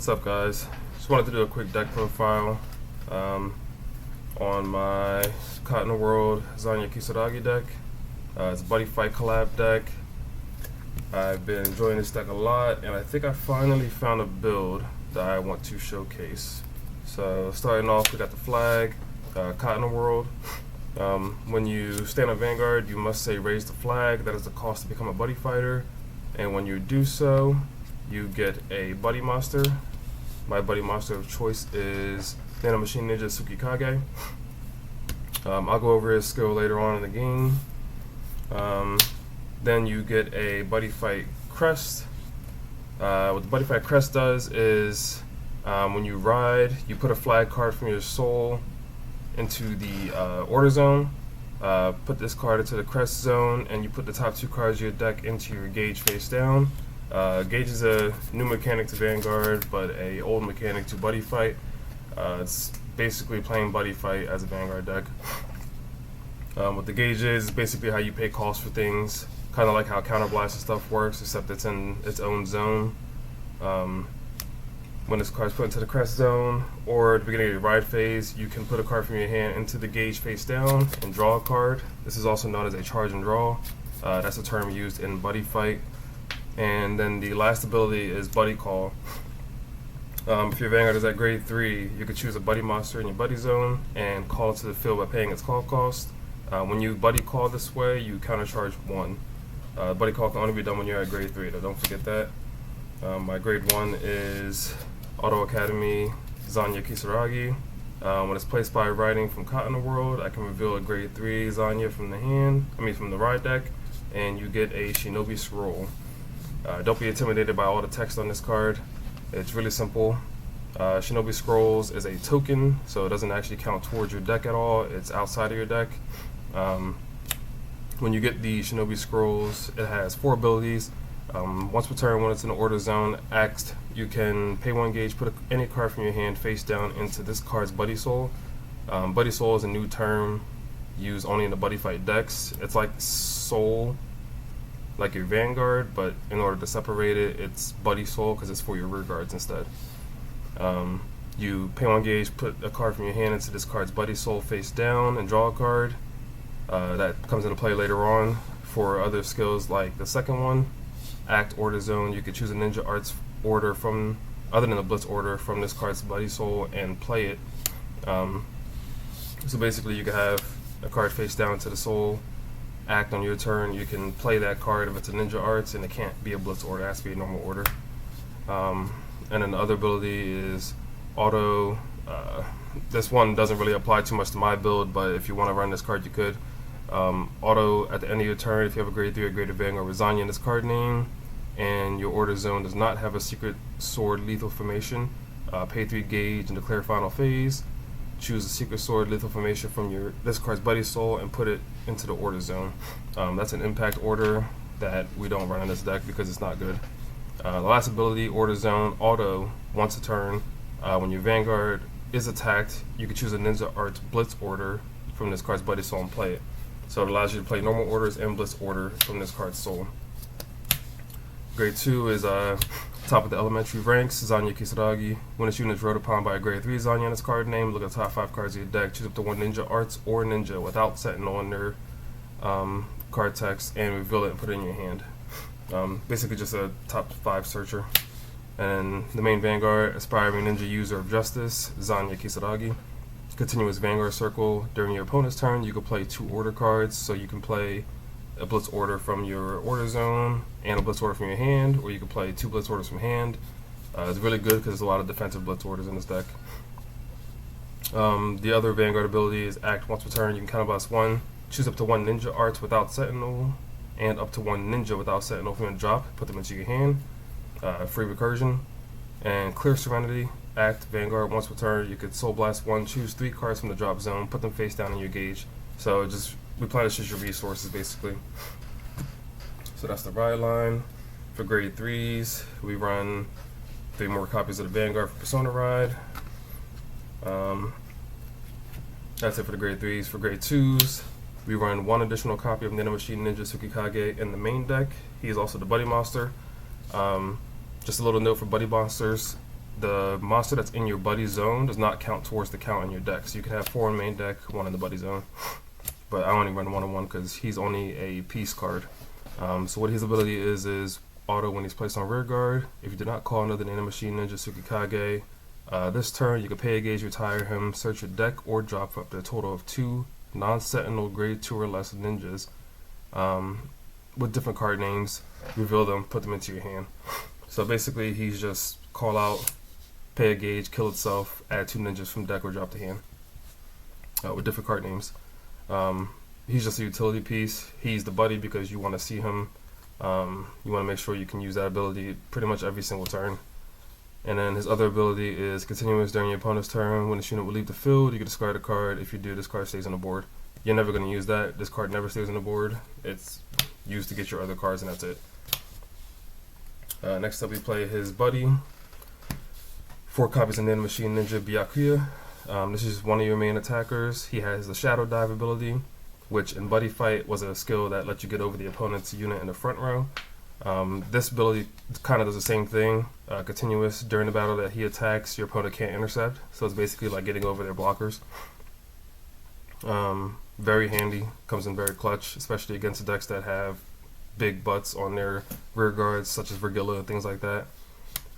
What's up, guys? Just wanted to do a quick deck profile on my Katana World Zanya Kisaragi deck. It's a Buddy Fight collab deck. I've been enjoying this deck a lot, and I think I finally found a build that I want to showcase. So starting off, we got the flag, Katana World. When you stand on Vanguard, you must say raise the flag. That is the cost to become a Buddy Fighter. And when you do so, you get a Buddy Monster. My Buddy Monster of choice is Nano Machine Ninja Tsukikage. I'll go over his skill later on in the game. Then you get a Buddy Fight Crest. What the Buddy Fight Crest does is when you ride, you put a flag card from your soul into the order zone. Put this card into the crest zone, and you put the top two cards of your deck into your gauge face down. Gauge is a new mechanic to Vanguard, but a old mechanic to Buddy Fight. It's basically playing Buddy Fight as a Vanguard deck. What the gauge is basically how you pay costs for things, kind of like how Counterblast and stuff works, except it's in its own zone. When this card's put into the crest zone or at the beginning of your ride phase, you can put a card from your hand into the gauge face down and draw a card. This is also known as a charge and draw. That's a term used in Buddy Fight. And then the last ability is Buddy Call. If your Vanguard is at grade 3, you could choose a Buddy Monster in your Buddy Zone and call it to the field by paying its call cost. When you Buddy Call this way, you countercharge 1. Buddy Call can only be done when you're at grade 3, though don't forget that. My grade 1 is Auto Academy Zanya Kisaragi. When it's placed by writing from Katana World, I can reveal a grade 3 Zanya from the ride deck, and you get a Shinobi Scroll. Don't be intimidated by all the text on this card. It's really simple. Shinobi Scrolls is a token, so it doesn't actually count towards your deck at all. It's outside of your deck. When you get the Shinobi Scrolls, it has 4 abilities. Once per turn, when it's in the order zone, you can pay 1 gauge, put any card from your hand face down into this card's Buddy Soul. Buddy Soul is a new term used only in the Buddy Fight decks. It's like Soul, like your Vanguard, but in order to separate it, it's Buddy Soul because it's for your rear guards instead. You pay 1 gauge, put a card from your hand into this card's Buddy Soul face down, and draw a card. That comes into play later on for other skills like the second one, Act Order Zone. You could choose a Ninja Arts order from, other than the Blitz order, from this card's Buddy Soul and play it. So basically you could have a card face down to the Soul, act on your turn. You can play that card if it's a Ninja Arts, and it can't be a Blitz order, it has to be a normal order. And then the other ability is Auto. This one doesn't really apply too much to my build, but if you want to run this card, you could. Auto at the end of your turn, if you have a grade 3 or greater Vanguard with Zanya in this card name, and your order zone does not have a secret sword lethal formation, pay 3 gauge and declare final phase. Choose a secret sword lethal formation from this card's Buddy Soul and put it into the order zone. That's an impact order that we don't run in this deck because it's not good. The last ability, Order Zone, Auto, once a turn. When your Vanguard is attacked, you can choose a Ninja Arts Blitz order from this card's Buddy Soul and play it. So it allows you to play normal orders and Blitz order from this card's Soul. Grade 2 is top of the elementary ranks, Zanya Kisaragi. When this unit is rode upon by a grade 3 Zanya in its card name, look at the top 5 cards of your deck, choose up to 1 Ninja Arts or Ninja without Sentinel on their card text, and reveal it and put it in your hand. Basically just a top 5 searcher. And the main Vanguard, Aspiring Ninja User of Justice, Zanya Kisaragi. Continuous Vanguard Circle. During your opponent's turn, you can play 2 order cards, so you can play a Blitz order from your order zone and a Blitz order from your hand, or you can play 2 Blitz orders from hand. It's really good because there's a lot of defensive Blitz orders in this deck. The other Vanguard ability is Act once per turn. You can counterblast 1, choose up to 1 Ninja Arts without Sentinel, and up to 1 Ninja without Sentinel from your drop, put them into your hand. Free recursion. And Clear Serenity, Act Vanguard once per turn. You could Soul Blast 1, choose 3 cards from the drop zone, put them face down in your gauge. So it just replenishes your resources basically. So that's the ride line. For grade 3s, we run 3 more copies of the Vanguard for Persona Ride. That's it for the grade 3s. For grade 2s, we run 1 additional copy of Nano Machine Ninja Tsukikage in the main deck. He is also the Buddy Monster. Just a little note for Buddy Monsters. the monster that's in your buddy zone does not count towards the count in your deck. So you can have 4 in main deck, 1 in the buddy zone. But I only run 1-on-1 because he's only a piece card. So what his ability is auto when he's placed on rear guard. If you do not call another Nano Machine Ninja Tsukikage this turn, you can pay a gauge, retire him, search your deck, or drop up to a total of 2 non-sentinel grade 2 or less ninjas with different card names. Reveal them, put them into your hand. So basically, he's just call out, pay a gauge, kill itself, add 2 ninjas from deck or drop to hand with different card names. He's just a utility piece. He's the buddy because you want to see him. You want to make sure you can use that ability pretty much every single turn. And then his other ability is continuous during your opponent's turn. When this unit will leave the field, you can discard a card. If you do, this card stays on the board. You're never going to use that. This card never stays on the board. It's used to get your other cards, and that's it. Next up, we play his buddy. 4 copies of Nano Machine Ninja Byakuya. This is one of your main attackers. He has the Shadow Dive ability, which in Buddy Fight was a skill that lets you get over the opponent's unit in the front row. This ability kind of does the same thing. Continuous during the battle that he attacks, your opponent can't intercept. So it's basically like getting over their blockers. Very handy, comes in very clutch, especially against decks that have big butts on their rear guards, such as Vergilla and things like that.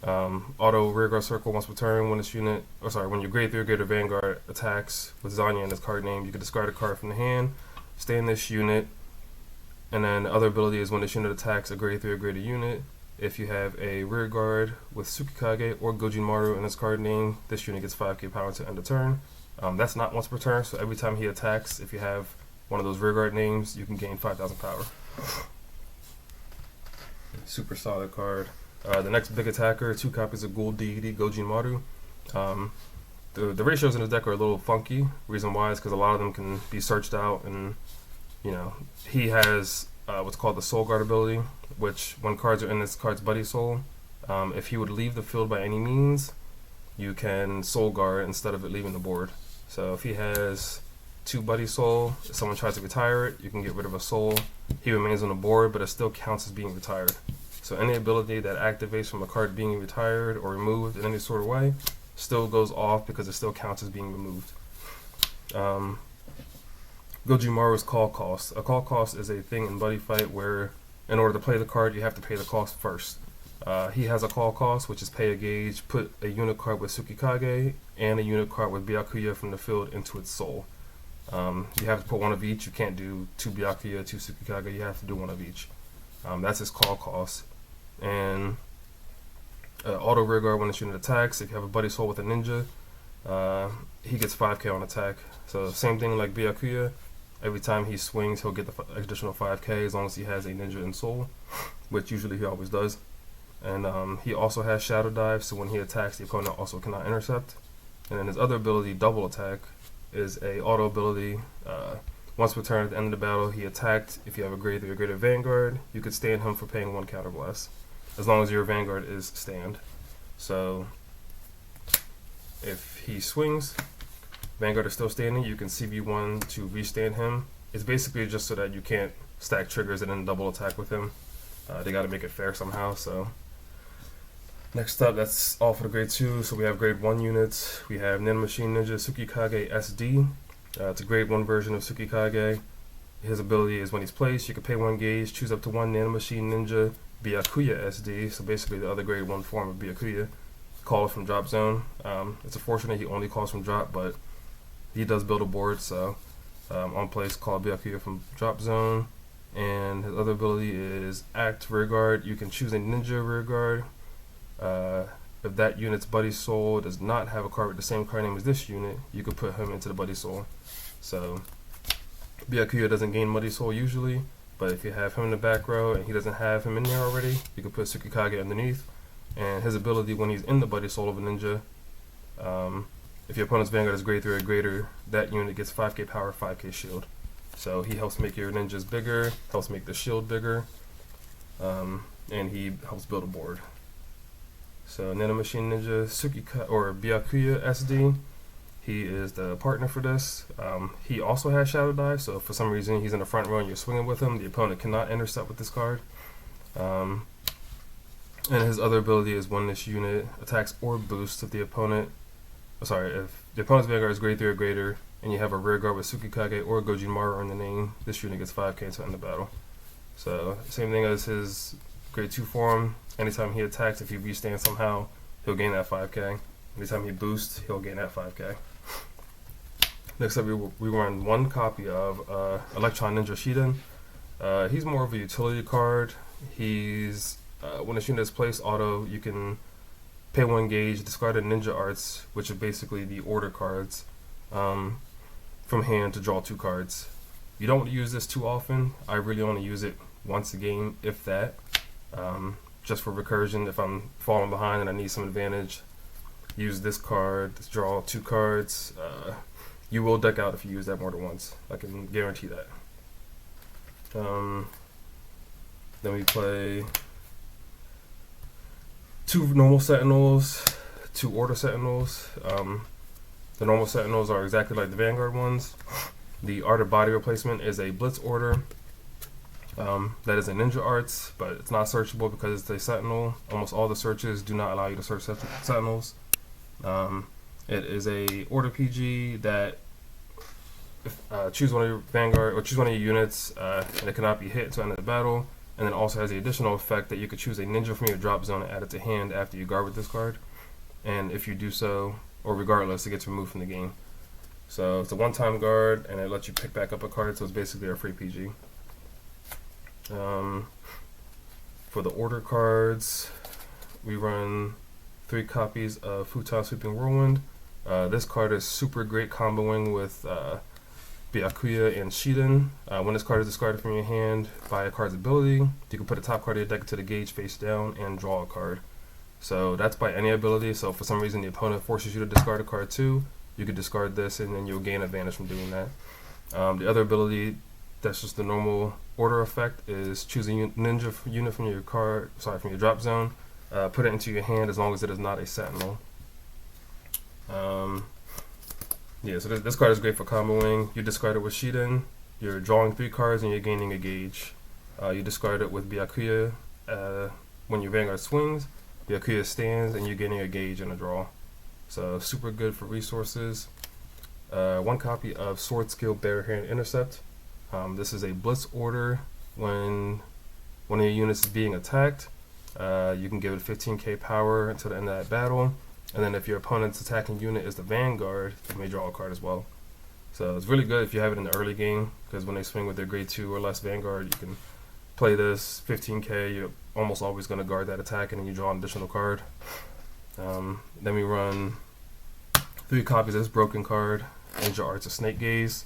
Auto rear guard circle once per turn. When this unit, when your grade 3 or greater Vanguard attacks with Zanya in its card name, you can discard a card from the hand, stay in this unit, and then the other ability is when this unit attacks a grade 3 or greater unit. If you have a rear guard with Tsukikage or Gojimaru in its card name, this unit gets 5k power to end the turn. That's not once per turn, so every time he attacks, if you have one of those rear guard names, you can gain 5,000 power. Super solid card. The next big attacker, 2 copies of Ghoul Deity Gojimaru. The ratios in the deck are a little funky. Reason why is because a lot of them can be searched out, and he has what's called the Soul Guard ability, which when cards are in this card's buddy soul, if he would leave the field by any means, you can Soul Guard instead of it leaving the board. So if he has 2 buddy soul, if someone tries to retire it, you can get rid of a soul. He remains on the board, but it still counts as being retired. So any ability that activates from a card being retired or removed in any sort of way still goes off because it still counts as being removed. Gojimaru's call cost. A call cost is a thing in Buddy Fight where in order to play the card, you have to pay the cost first. He has a call cost, which is pay a gauge, put a unit card with Tsukikage and a unit card with Byakuya from the field into its soul. You have to put 1 of each. You can't do 2 Byakuya, 2 Tsukikage. You have to do 1 of each. That's his call cost. And auto rear guard when the unit attacks. If you have a buddy soul with a ninja, he gets 5k on attack. So same thing like Byakuya. Every time he swings, he'll get the additional 5k as long as he has a ninja in soul, which usually he always does. And he also has Shadow Dive, so when he attacks, the opponent also cannot intercept. And then his other ability, Double Attack, is a auto ability. Once per turn at the end of the battle, he attacked. If you have a grade 3 or greater Vanguard, you could stand him for paying 1 counterblast, as long as your Vanguard is stand. So if he swings, Vanguard is still standing, you can CB1 to restand him. It's basically just so that you can't stack triggers and then double attack with him. They got to make it fair somehow. So next up, that's all for the grade 2. So we have grade 1 units. We have Nano Machine Ninja Tsukikage SD. It's a grade 1 version of Tsukikage. His ability is when he's placed, you can pay 1 gauge, choose up to 1 Nano Machine Ninja Byakuya SD. So basically the other grade 1 form of Byakuya. Call it from drop zone. It's unfortunate he only calls from drop, but he does build a board. So on place, call Byakuya from drop zone. And his other ability is Act Rear Guard. You can choose a ninja rear guard. If that unit's buddy soul does not have a card with the same card name as this unit, you can put him into the buddy soul. So Byakuya doesn't gain buddy soul usually, but if you have him in the back row and he doesn't have him in there already, you can put Tsukikage underneath. And his ability when he's in the buddy soul of a ninja, if your opponent's Vanguard is grade 3 or greater, that unit gets 5k power, 5k shield. So he helps make your ninjas bigger, helps make the shield bigger, and he helps build a board. So Nano Machine Ninja Byakuya SD, he is the partner for this. He also has Shadow Dive, so if for some reason he's in the front row and you're swinging with him, the opponent cannot intercept with this card. And his other ability is when this unit attacks or boosts if the opponent, if the opponent's Vanguard is grade 3 or greater, and you have a rear guard with Tsukikage or Gojimaru in the name, this unit gets 5k until end of battle. So same thing as his grade 2 form. Anytime he attacks, if he restands somehow, he'll gain that 5k. Anytime he boosts, he'll gain that 5k. Next up, we run one copy of Electron Ninja Shiden. He's more of a utility card. He's when this unit is placed auto, you can pay 1 gauge, discard a Ninja Arts, which are basically the order cards, from hand to draw 2 cards. You don't use this too often. I really only use it once a game, if that, just for recursion. If I'm falling behind and I need some advantage, use this card to draw 2 cards. You will deck out if you use that more than once. I can guarantee that. Then we play 2 normal Sentinels, 2 Order Sentinels. The normal Sentinels are exactly like the Vanguard ones. The Art of Body Replacement is a Blitz Order. That is a Ninja Arts, but it's not searchable because it's a Sentinel. Almost all the searches do not allow you to search Sentinels. It is a Order PG that choose one of your Vanguard or choose one of your units, and it cannot be hit until the end of the battle. And then also has the additional effect that you could choose a ninja from your drop zone and add it to hand after you guard with this card. And if you do so, or regardless, it gets removed from the game. So it's a one-time guard, and it lets you pick back up a card, so it's basically a free PG. For the order cards, we run 3 copies of Futon Sweeping Whirlwind. This card is super great comboing with Byakuya and Shiden. When this card is discarded from your hand by a card's ability, you can put the top card of your deck into the gauge face down and draw a card. So that's by any ability. So if for some reason the opponent forces you to discard a card too, you could discard this and then you'll gain advantage from doing that. The other ability that's just the normal order effect is choose a ninja unit from your from your drop zone, put it into your hand as long as it is not a Sentinel. Yeah, so this card is great for comboing. You discard it with Shiden, you're drawing 3 cards and you're gaining a gauge. You discard it with Byakuya when your Vanguard swings, Byakuya stands and you're getting a gauge and a draw. So super good for resources. 1 copy of Sword Skill Barehand Intercept. This is a Blitz Order. When one of your units is being attacked, you can give it 15k power until the end of that battle. And then if your opponent's attacking unit is the Vanguard, you may draw a card as well. So it's really good if you have it in the early game, because when they swing with their grade 2 or less Vanguard, you can play this 15k, you're almost always going to guard that attack, and then you draw an additional card. Then we run 3 copies of this broken card, Ninja Arts of Snake Gaze.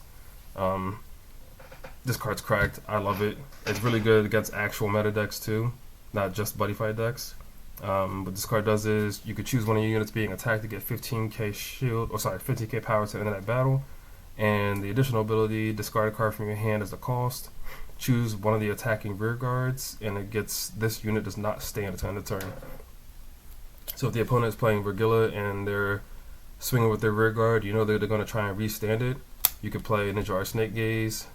This card's cracked. I love it. It's really good against actual meta decks too, not just buddy fight decks. What this card does is you could choose one of your units being attacked to get 15k shield, 15k power to the end of that battle. And the additional ability, discard a card from your hand as the cost. Choose one of the attacking rear guards, and it gets this unit does not stand until the end of the turn. So if the opponent is playing Vergilla and they're swinging with their rear guard, you know they're going to try and restand it. You could play Ninja Arts Snake Gaze,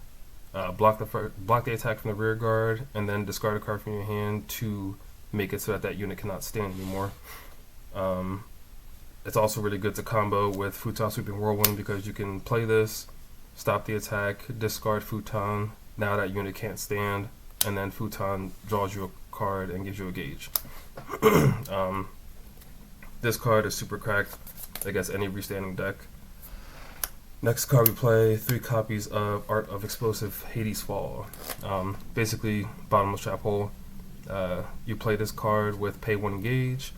block the attack from the rear guard, and then discard a card from your hand to make it so that that unit cannot stand anymore. It's also really good to combo with Futon Sweeping Whirlwind because you can play this, stop the attack, discard Futon, now that unit can't stand, and then Futon draws you a card and gives you a gauge. This card is super cracked against any restanding deck. Next card we play 3 copies of Art of Explosive Hades Fall. Basically, bottomless trap hole. You play this card with pay 1 gauge.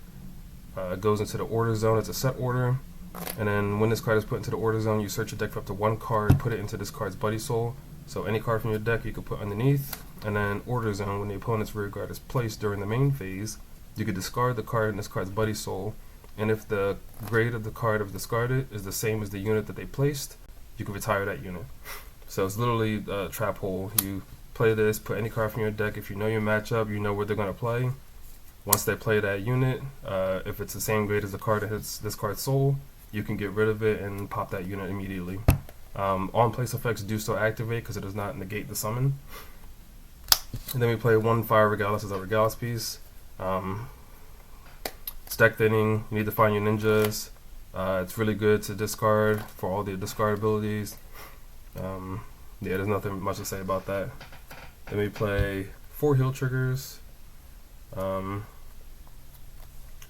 It goes into the order zone. It's a set order. And then when this card is put into the order zone, you search your deck for up to 1 card, put it into this card's buddy soul. So any card from your deck you can put underneath. And then order zone, when the opponent's rear guard is placed during the main phase, you can discard the card in this card's buddy soul. And if the grade of the card of discarded is the same as the unit that they placed, you can retire that unit. So it's literally a trap hole. You play this, put any card from your deck. If you know your matchup, you know where they're going to play. Once they play that unit, if it's the same grade as the card that hits this card's soul, you can get rid of it and pop that unit immediately. On-place effects do still activate because it does not negate the summon. And then we play 1 Fire Regalis as a Regalis piece. deck thinning. You need to find your ninjas. It's really good to discard for all the discard abilities. Yeah, there's nothing much to say about that. Then we play 4 heal triggers, 5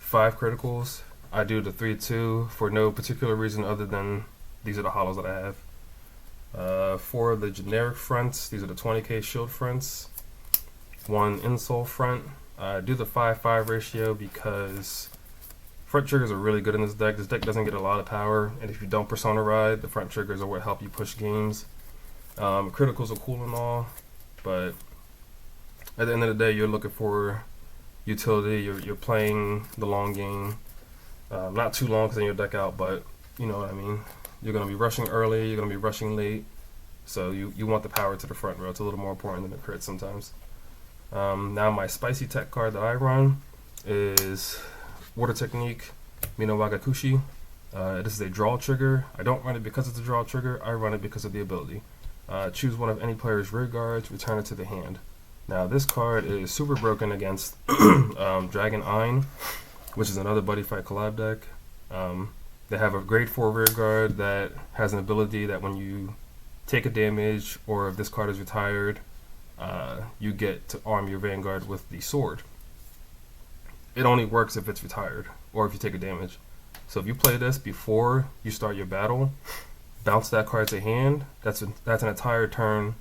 criticals. I do the 3-2 for no particular reason other than these are the hollows that I have. 4 of the generic fronts. These are the 20k shield fronts. 1 insole front. I do the 5-5 ratio because front triggers are really good in this deck. This deck doesn't get a lot of power, and if you don't persona ride, the front triggers are what help you push games. Criticals are cool and all, but at the end of the day, you're looking for utility. You're playing the long game. Not too long because then you'll deck out, but you know what I mean. You're going to be rushing early, you're going to be rushing late, so you want the power to the front row. It's a little more important than the crit sometimes. Now my spicy tech card that I run is Water Technique, Mino Wagakushi. This is a draw trigger. I don't run it because it's a draw trigger, I run it because of the ability. Choose one of any player's rear guards, return it to the hand. Now this card is super broken against Dragon Ein, which is another Buddy Fight collab deck. They have a grade 4 rear guard that has an ability that when you take a damage or if this card is retired, you get to arm your Vanguard with the sword. It only works if it's retired or if you take a damage. So if you play this before you start your battle, bounce that card to hand, that's an entire 2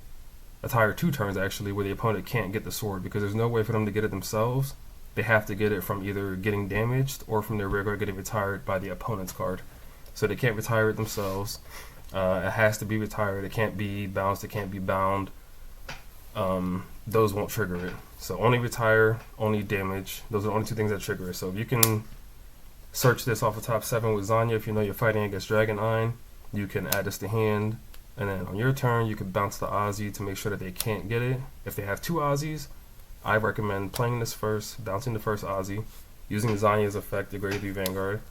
turns actually, where the opponent can't get the sword because there's no way for them to get it themselves. They have to get it from either getting damaged or from their rear guard getting retired by the opponent's card. So they can't retire it themselves. It has to be retired. It can't be bounced. It can't be bound. Those won't trigger it. So only retire, only damage. Those are the only 2 things that trigger it. So if you can search this off the top 7 with Zanya, if you know you're fighting against Dragon Ein, you can add this to hand. And then on your turn, you can bounce the Aussie to make sure that they can't get it. If they have 2 Aussies, I recommend playing this first, bouncing the first Aussie, using Zanya's effect, the grade 3 Vanguard,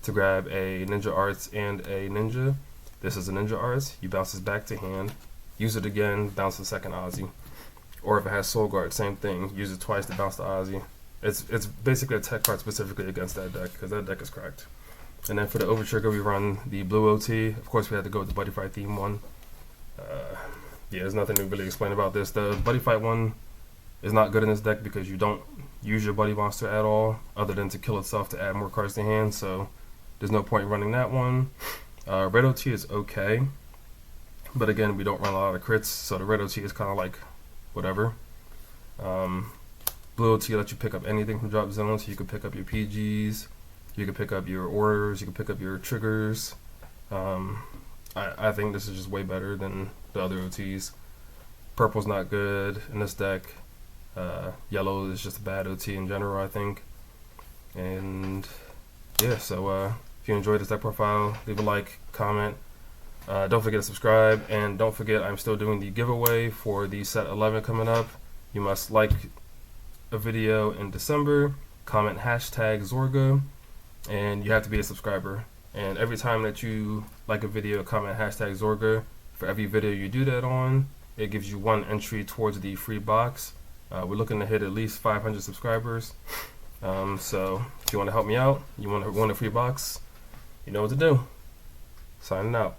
to grab a Ninja Arts and a Ninja. This is a Ninja Arts. You bounce this back to hand, use it again, bounce the second Aussie. Or if it has Soul Guard, same thing. Use it twice to bounce the Aussie. It's basically a tech card specifically against that deck because that deck is cracked. And then for the over trigger, we run the blue OT. Of course, we had to go with the Buddy Fight theme one. Yeah, there's nothing to really explain about this. The Buddy Fight one is not good in this deck because you don't use your buddy monster at all, other than to kill itself to add more cards to hand. So there's no point running that one. Red OT is okay, but again, we don't run a lot of crits, so the red OT is kind of like whatever. Blue OT lets you pick up anything from drop zone, so you can pick up your PGs, you can pick up your orders, you can pick up your triggers. I think this is just way better than the other OTs. Purple's not good in this deck. Yellow is just a bad OT in general, I think. And yeah, so if you enjoyed this deck profile, leave a like, comment. Don't forget to subscribe, and don't forget I'm still doing the giveaway for the set 11 coming up. You must like a video in December, comment hashtag Zorga, and you have to be a subscriber. And every time that you like a video, comment hashtag Zorga. For every video you do that on, it gives you 1 entry towards the free box. We're looking to hit at least 500 subscribers. So if you want to help me out, you want to win a free box, you know what to do. Signing out.